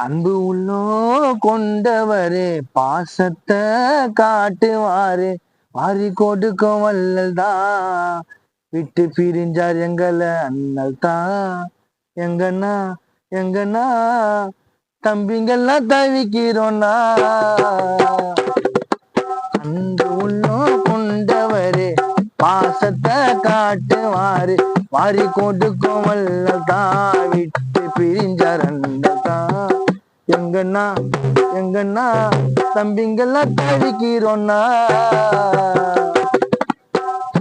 அன்பு உள்ளோ கொண்டவரே பாசத்தை காட்டுவாரு வாரி கொடுக்கும் வல்லல் தான் விட்டு பிரிஞ்சார் எங்களை அண்ணல் தான் எங்கன்னா எங்கன்னா தம்பிங்கெல்லாம் தவிக்கிறோன்னா அன்பு உள்ளோ கொண்டவரே பாசத்தை காட்டுவாரு வாரி கொடுக்கும் வல்லல் தான் விட்டு பிரிஞ்சார் அண்ணல் தான் எங்கன்னா எங்கன்னா தம்பிங்கெல்லாம் தவிக்கிறோன்னா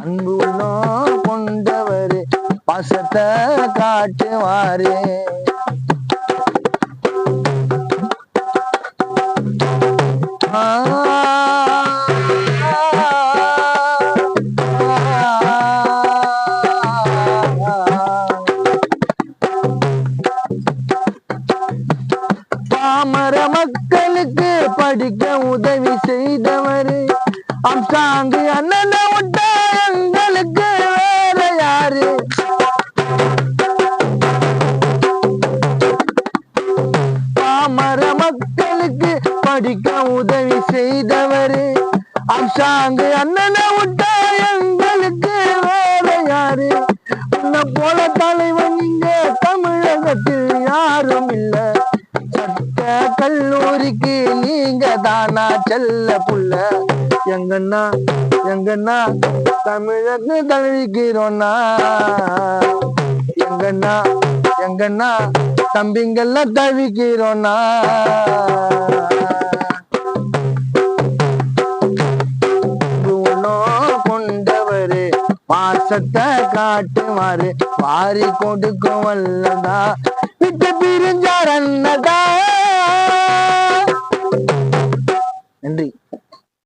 அன்பு உள்ளோ கொண்டவரு பாசத்தை காட்டுவாரு பாமர மக்களுக்கு படிக்க உதவி செய்தவர் அம்சாங்கு அண்ணனை விட்டா எங்களுக்கு வேற யாரு பாமர மக்களுக்கு படிக்க உதவி செய்தவர் அம்சாங்கு அண்ணனை விட்டா எங்களுக்கு வேற யாரு உன்னை போல தலைவன் இங்க தமிழகத்தில் யாரும் இல்ல சட்ட கல்லூரிக்கு நீங்க தானா செல்ல புள்ள எங்கன்னா எங்கன்னா தமிழக்கு தழுவிக்கிறோன்னா எங்கன்னா எங்கன்னா தம்பிங்கெல்லாம் தவிக்கிறோன்னா கொண்டவரு பாசத்தை காட்டுவாரு வாரி கொடுக்கும் வல்லதா விட்டு பிரிஞ்சார் அண்ணதா. நன்றி.